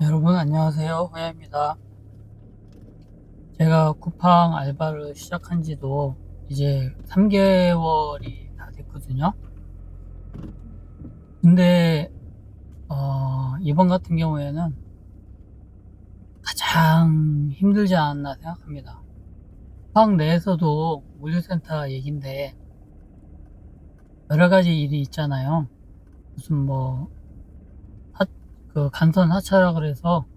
여러분 안녕하세요. 호야입니다. 제가 쿠팡 알바를 시작한 지도 이제 3개월이 다 됐거든요. 근데 이번 같은 경우에는 가장 힘들지 않았나 생각합니다. 쿠팡 내에서도 물류센터 얘긴데 여러 가지 일이 있잖아요. 무슨 뭐 그 간선 하차라 그래서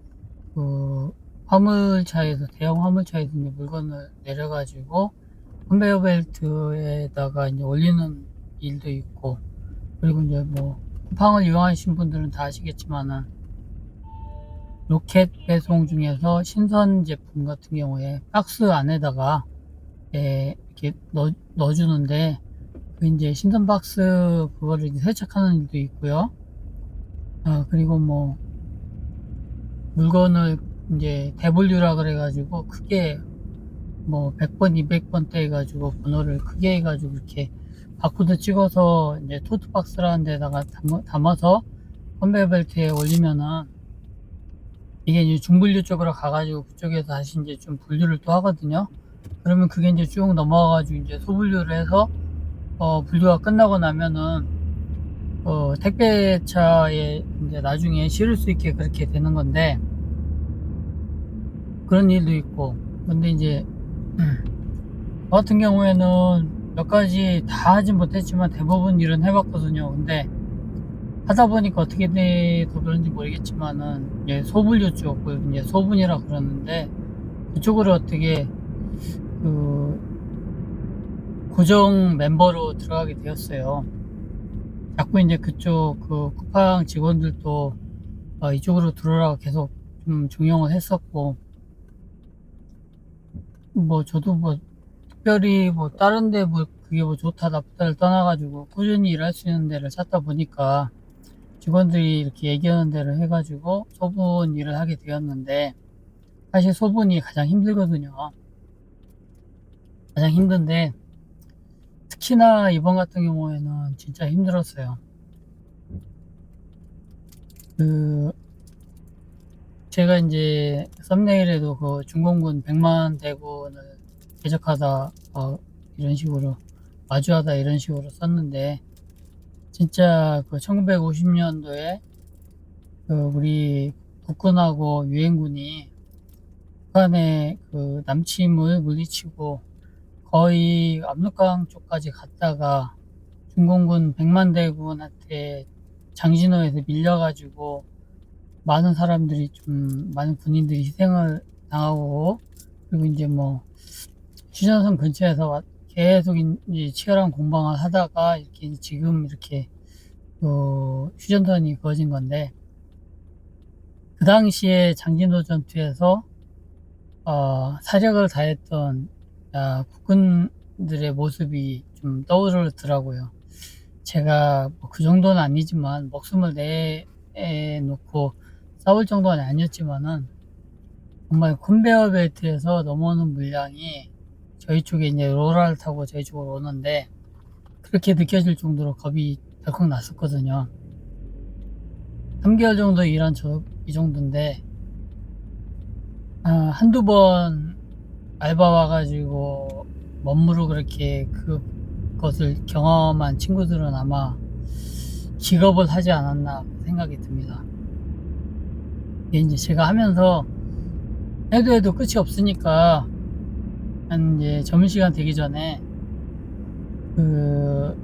그 화물차에서 대형 화물차에서 이제 물건을 내려가지고 컨베이어 벨트에다가 이제 올리는 일도 있고, 그리고 이제 뭐 쿠팡을 이용하신 분들은 다 아시겠지만은 로켓 배송 중에서 신선 제품 같은 경우에 박스 안에다가 이렇게 넣어주는데, 그 이제 신선 박스 그거를 이제 세척하는 일도 있고요. 그리고 뭐 물건을 이제 대분류라 그래가지고 크게 뭐 100번, 200번대 해가지고 번호를 크게 해가지고 이렇게 바코드 찍어서 이제 토트박스라는 데다가 담아서 컨베이어 벨트에 올리면은 이게 이제 중분류 쪽으로 가가지고 그쪽에서 다시 이제 좀 분류를 또 하거든요. 그러면 그게 이제 쭉 넘어가가지고 이제 소분류를 해서 분류가 끝나고 나면은 택배차에 이제 나중에 실을 수 있게 그렇게 되는 건데, 그런 일도 있고. 근데 이제 저 같은 경우에는 몇 가지 다 하진 못했지만 대부분 일은 해봤거든요. 근데 하다 보니까 어떻게 돼서 그런지 모르겠지만은 이제 소분류 쪽, 이제 소분이라 그러는데 그쪽으로 어떻게 그 고정 멤버로 들어가게 되었어요. 자꾸 이제 그쪽 그 쿠팡 직원들도 이쪽으로 들어오라고 계속 좀 종용을 했었고, 뭐 저도 뭐 특별히 뭐 다른데 뭐 그게 뭐 좋다 나쁘다를 떠나가지고 꾸준히 일할 수 있는 데를 찾다 보니까 직원들이 이렇게 얘기하는 대로 해가지고 소분 일을 하게 되었는데, 사실 소분이 가장 힘들거든요. 가장 힘든데 특히나 이번 같은 경우에는 진짜 힘들었어요. 그 제가 이제 썸네일에도 그 중공군 100만 대군을 대적하다 이런 식으로 마주하다 이런 식으로 썼는데, 진짜 그 1950년도에 그 우리 국군하고 유엔군이 북한의 그 남침을 물리치고 거의 압록강 쪽까지 갔다가 중공군 100만 대군한테 장진호에서 밀려가지고 많은 군인들이 희생을 당하고, 그리고 이제 뭐 휴전선 근처에서 계속 이제 치열한 공방을 하다가 이렇게 지금 이렇게 휴전선이 그어진 건데, 그 당시에 장진호 전투에서 사력을 다했던 국군들의 모습이 좀 떠오르더라고요. 제가 뭐그 정도는 아니지만 목숨을 내놓고 싸울 정도는 아니었지만은 정말 컨베이어 벨트에서 넘어오는 물량이 저희 쪽에 이제 로라를 타고 저희 쪽으로 오는데 그렇게 느껴질 정도로 겁이 덜컥 났었거든요. 3개월 정도 일한 이 정도인데, 한두 번 알바 와가지고 멋모르고 그렇게 그것을 경험한 친구들은 아마 기겁을 하지 않았나 생각이 듭니다. 이게 이제 제가 하면서 해도 끝이 없으니까 한 이제 점심시간 되기 전에 그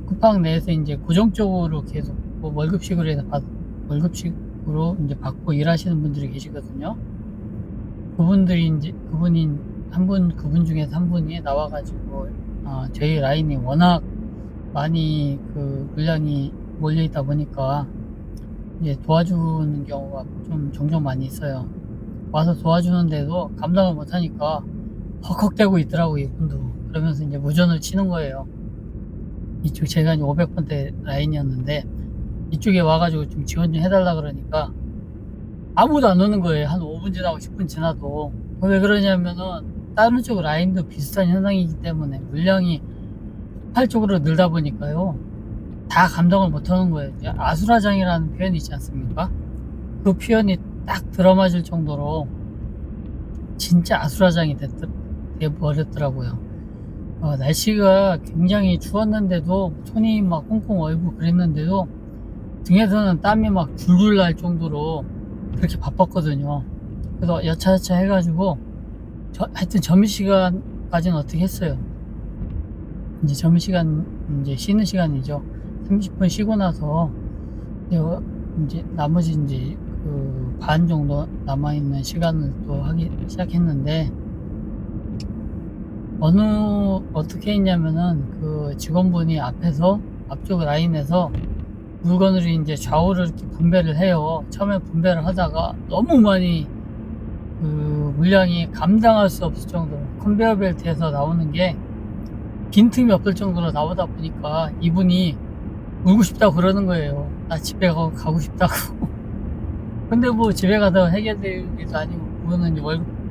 쿠팡 내에서 이제 고정적으로 계속 뭐 월급식으로 해서 월급식으로 이제 받고 일하시는 분들이 계시거든요. 그분 중에서 한 분이 나와가지고 저희 라인이 워낙 많이 그 물량이 몰려 있다 보니까 이제 도와주는 경우가 좀 종종 많이 있어요. 와서 도와주는데도 감당을 못하니까 헉헉대고 있더라고요, 이분도. 그러면서 이제 무전을 치는 거예요. 이쪽 제가 이제 500번대 라인이었는데 이쪽에 와가지고 좀 지원 좀 해달라 그러니까 아무도 안 오는 거예요. 한 5분 지나고 10분 지나도. 왜 그러냐면은 다른 쪽 라인도 비슷한 현상이기 때문에 물량이 폭발적으로 늘다 보니까요, 다 감당을 못 하는 거예요. 아수라장이라는 표현이 있지 않습니까? 그 표현이 딱 들어맞을 정도로 진짜 아수라장이 돼버렸더라고요. 날씨가 굉장히 추웠는데도 손이 막 꽁꽁 얼고 그랬는데도 등에서는 땀이 막 줄줄 날 정도로 그렇게 바빴거든요. 그래서 여차여차 해가지고 하여튼 점심시간까지는 어떻게 했어요. 이제 점심시간 이제 쉬는 시간이죠. 30분 쉬고 나서 이제 나머지 이제 그 반 정도 남아있는 시간을 또 하기 시작했는데, 어떻게 했냐면은 그 직원분이 앞쪽 라인에서 물건을 이제 좌우를 이렇게 분배를 해요. 처음에 분배를 하다가 너무 많이 그 물량이 감당할 수 없을 정도로 컨베이어 벨트에서 나오는 게 빈틈이 없을 정도로 나오다 보니까 이분이 울고 싶다고 그러는 거예요. 나 집에 가고 싶다고. 근데 뭐 집에 가서 해결될 일도 아니고, 그거는 이제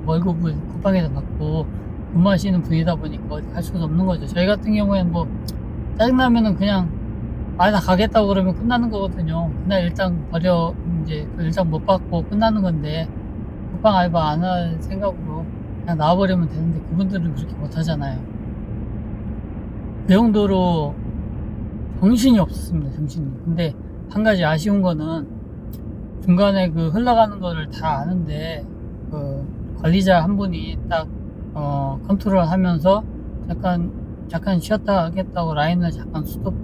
월급을 쿠팡에서 받고 근무하시는 분이다 보니까 어디 갈 수가 없는 거죠. 저희 같은 경우에는 뭐 짜증나면은 그냥 나 가겠다고 그러면 끝나는 거거든요. 그날 일단 이제 그 일당 못 받고 끝나는 건데, 쿠팡 알바 안 할 생각으로 그냥 나와버리면 되는데, 그분들은 그렇게 못 하잖아요. 그 정도로 정신이 없었습니다, 정신이. 근데 한 가지 아쉬운 거는 중간에 그 흘러가는 거를 다 아는데, 그 관리자 한 분이 딱 컨트롤 하면서 잠깐 쉬었다 하겠다고 라인을 잠깐 스톱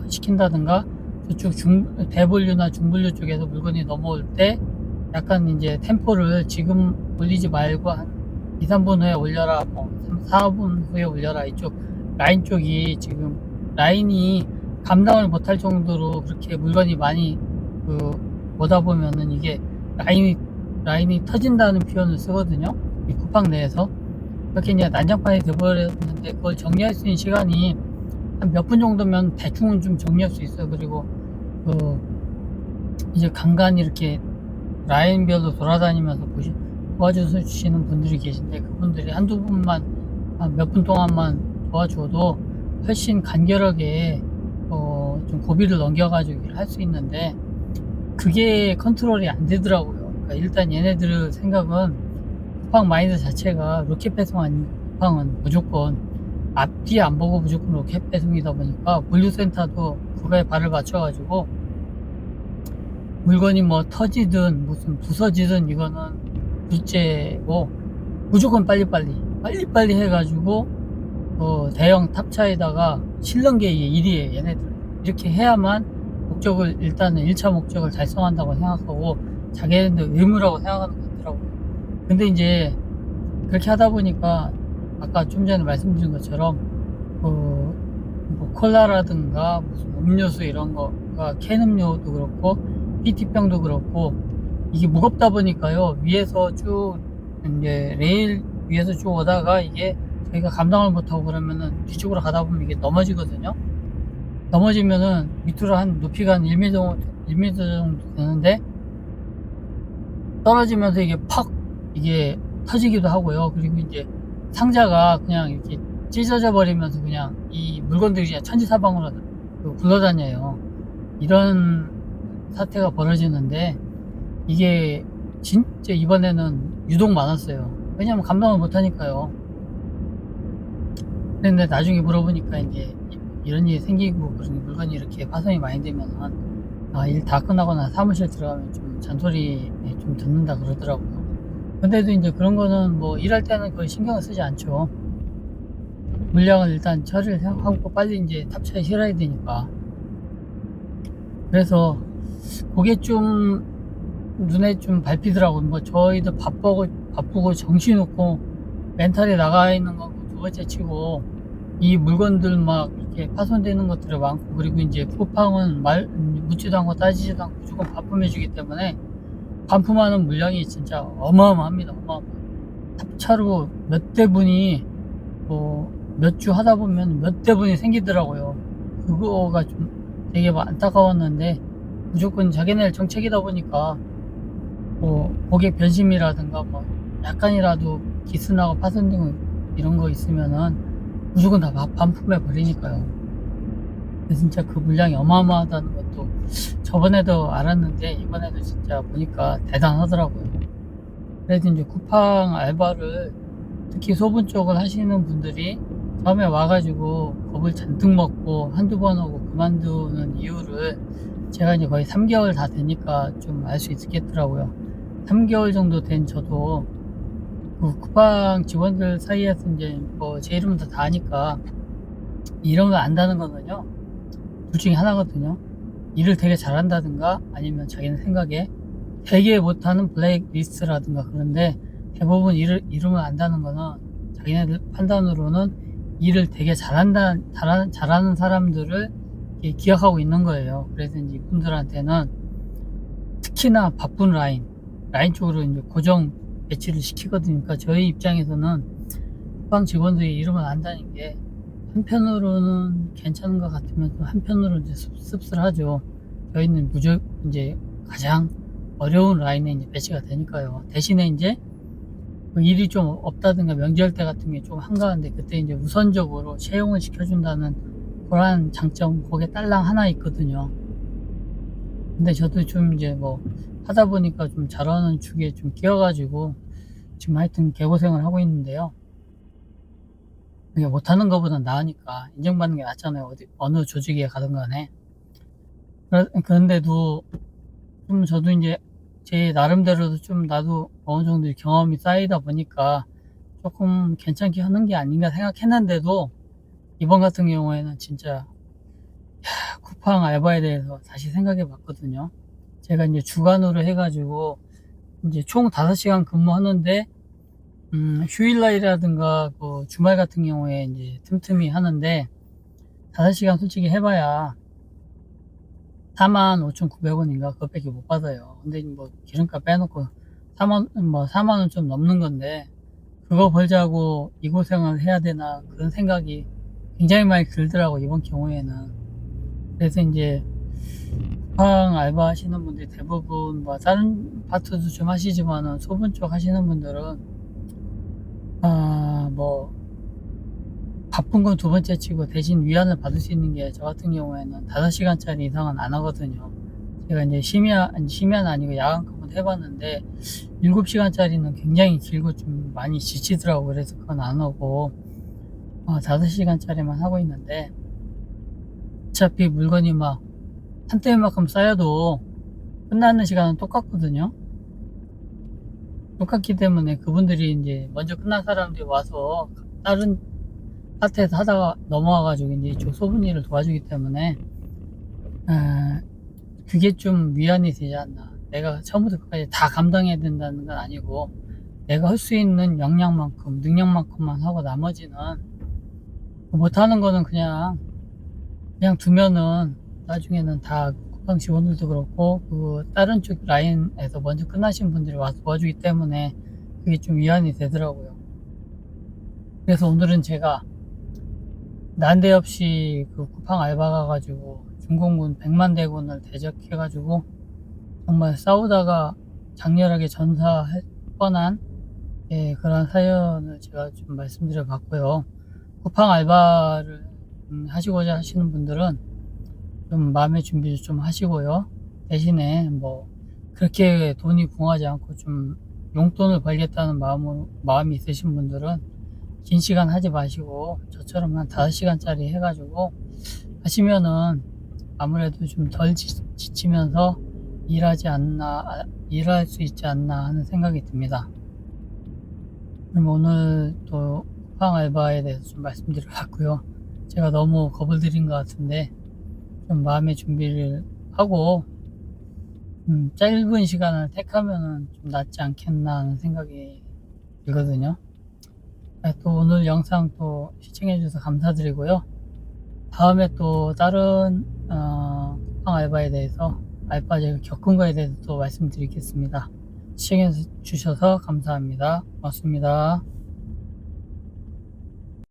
시킨다든가, 저쪽 대분류나 중분류 쪽에서 물건이 넘어올 때 약간 이제 템포를 지금 올리지 말고 한 2, 3분 후에 올려라, 4분 후에 올려라. 이쪽 라인 쪽이 지금 라인이 감당을 못할 정도로 그렇게 물건이 많이 오다 보면은 이게 라인이 터진다는 표현을 쓰거든요. 이 쿠팡 내에서. 그렇게 이제 난장판이 돼버렸는데, 그걸 정리할 수 있는 시간이 한 몇 분 정도면 대충은 좀 정리할 수 있어요. 그리고 이제 간간히 이렇게 라인별로 돌아다니면서 도와주시는 분들이 계신데, 그분들이 한두 분만 몇 분 동안만 도와줘도 훨씬 간결하게 좀 고비를 넘겨가지고 일을 할 수 있는데, 그게 컨트롤이 안 되더라고요. 그러니까 일단 얘네들 생각은, 쿠팡 마인드 자체가 로켓 배송 아닌 쿠팡은 무조건 앞뒤 안 보고 무조건 로켓 배송이다 보니까, 물류센터도 그거에 발을 맞춰가지고 물건이 뭐 터지든 무슨 부서지든 이거는 둘째고, 무조건 빨리빨리 해가지고 대형 탑차에다가 실는 게 이게 일이에요. 얘네들 이렇게 해야만 일단은 1차 목적을 달성한다고 생각하고 자기네들 의무라고 생각하는 것 같더라고요. 근데 이제 그렇게 하다 보니까 아까 좀 전에 말씀드린 것처럼 뭐 콜라라든가 무슨 음료수 이런 거가, 캔 음료도 그렇고 PT병도 그렇고, 이게 무겁다 보니까요, 위에서 쭉 이제 레일 위에서 쭉 오다가 이게 저희가 감당을 못하고 그러면은 뒤쪽으로 가다 보면 이게 넘어지거든요. 넘어지면은 밑으로 한 높이가 한 1m 정도 되는데, 떨어지면서 이게 터지기도 하고요. 그리고 이제 상자가 그냥 이렇게 찢어져 버리면서 그냥 이 물건들이 그냥 천지사방으로 굴러다녀요. 이런 사태가 벌어지는데, 이게 진짜 이번에는 유독 많았어요. 왜냐면 감당을 못하니까요. 근데 나중에 물어보니까 이제 이런 일이 생기고, 그런 물건이 이렇게 파손이 많이 되면은 일 다 끝나거나 사무실 들어가면 좀 잔소리 좀 듣는다 그러더라고요. 근데도 이제 그런 거는 뭐 일할 때는 거의 신경을 쓰지 않죠. 물량을 일단 처리를 하고 빨리 이제 탑차에 실어야 되니까. 그래서 그게 좀 눈에 좀 밟히더라고요. 뭐 저희도 바쁘고 정신없고 멘탈이 나가 있는 건 두 번째 치고, 이 물건들 막 이렇게 파손되는 것들이 많고, 그리고 이제 쿠팡은 묻지도 않고 따지지도 않고 무조건 반품해주기 때문에 반품하는 물량이 진짜 어마어마합니다. 탑차로 몇 대분이 몇 주 하다 보면 몇 대분이 생기더라고요. 그거가 좀 되게 안타까웠는데, 무조건 자기네 정책이다 보니까 고객 변심이라든가 약간이라도 기스나고 파손되고 이런 거 있으면은 무조건 다 반품해 버리니까요. 근데 진짜 그 물량이 어마어마하다는 것도 저번에도 알았는데 이번에도 진짜 보니까 대단하더라고요. 그래도 이제 쿠팡 알바를 특히 소분 쪽을 하시는 분들이 처음에 와가지고 겁을 잔뜩 먹고 한두 번 오고 그만두는 이유를 제가 이제 거의 3개월 다 되니까 좀 알 수 있겠더라고요. 3개월 정도 된 저도 그 쿠팡 직원들 사이에서 이제 뭐 제 이름도 다 아니까 이름을 안다는 거는요, 둘 중에 하나거든요. 일을 되게 잘한다든가 아니면 자기는 생각에 되게 못하는 블랙리스트라든가. 그런데 대부분 이름을 안다는 거는 자기네들 판단으로는 일을 되게 잘하는 사람들을 기억하고 있는 거예요. 그래서 이제 이분들한테는 특히나 바쁜 라인 쪽으로 이제 고정 배치를 시키거든요. 그러니까 저희 입장에서는 쿠팡 직원들이 이름을 안다는 게 한편으로는 괜찮은 것 같으면 또 한편으로는 이제 씁쓸하죠. 저희는 이제 가장 어려운 라인에 이제 배치가 되니까요. 대신에 이제 뭐 일이 좀 없다든가 명절 때 같은 게 좀 한가한데 그때 이제 우선적으로 채용을 시켜준다는 그러한 장점 거기에 딸랑 하나 있거든요. 근데 저도 좀 이제 뭐 하다 보니까 좀 잘하는 축에 좀 끼어가지고 지금 하여튼 개고생을 하고 있는데요. 그게 못하는 것보단 나으니까 인정받는 게 낫잖아요. 어느 조직에 가든 간에. 그런데도 좀 저도 이제 제 나름대로도 좀 나도 어느 정도 경험이 쌓이다 보니까 조금 괜찮게 하는 게 아닌가 생각했는데도 이번 같은 경우에는 진짜 쿠팡 알바에 대해서 다시 생각해 봤거든요. 제가 이제 주간으로 해가지고 이제 총 5시간 근무하는데 휴일날이라든가 그 주말 같은 경우에 이제 틈틈이 하는데 5시간 솔직히 해봐야 45,900원인가 그것밖에 못 받아요. 근데 뭐 기름값 빼놓고 4만 원 좀 넘는 건데 그거 벌자고 이 고생을 해야 되나 그런 생각이 굉장히 많이 들더라고 이번 경우에는. 그래서 이제 쿠팡 알바 하시는 분들이 대부분 뭐 다른 파트도 좀 하시지만은 소분 쪽 하시는 분들은 뭐 바쁜 건 두 번째 치고 대신 위안을 받을 수 있는 게 저 같은 경우에는 5시간짜리 이상은 안 하거든요. 제가 이제 심야는 아니고 야간 근무도 해봤는데 7시간짜리는 굉장히 길고 좀 많이 지치더라고. 그래서 그건 안 하고 5시간짜리만 하고 있는데 어차피 물건이 막 한때만큼 쌓여도 끝나는 시간은 똑같거든요. 똑같기 때문에 그분들이 이제 먼저 끝난 사람들이 와서 다른 파트에서 하다가 넘어와가지고 이제 이쪽 소분 일을 도와주기 때문에 그게 좀 위안이 되지 않나. 내가 처음부터 끝까지 다 감당해야 된다는 건 아니고 내가 할 수 있는 역량만큼 능력만큼만 하고 나머지는 못하는 거는 그냥 두면은 나중에는 다 쿠팡 직원들도 그렇고 그 다른 쪽 라인에서 먼저 끝나신 분들이 와서 도와주기 때문에 그게 좀 위안이 되더라고요. 그래서 오늘은 제가 난데없이 그 쿠팡 알바 가가지고 중공군 100만 대군을 대적해가지고 정말 싸우다가 장렬하게 전사할 뻔한 그런 사연을 제가 좀 말씀드려 봤고요. 쿠팡 알바를 하시고자 하시는 분들은 좀 마음의 준비를 좀 하시고요. 대신에 뭐 그렇게 돈이 궁하지 않고 좀 용돈을 벌겠다는 마음이 있으신 분들은 긴 시간 하지 마시고 저처럼 한 5시간짜리 해가지고 하시면은 아무래도 좀 덜 지치면서 일할 수 있지 않나 하는 생각이 듭니다. 그럼 오늘 또 쿠팡 알바에 대해서 좀 말씀드려 봤고요. 제가 너무 겁을 들인 것 같은데 좀 마음의 준비를 하고 짧은 시간을 택하면은 좀 낫지 않겠나 하는 생각이 들거든요. 또 오늘 영상 또 시청해 주셔서 감사드리고요. 다음에 또 다른 쿠팡 알바에 대해서 제가 겪은 거에 대해서 또 말씀드리겠습니다. 시청해 주셔서 감사합니다. 고맙습니다.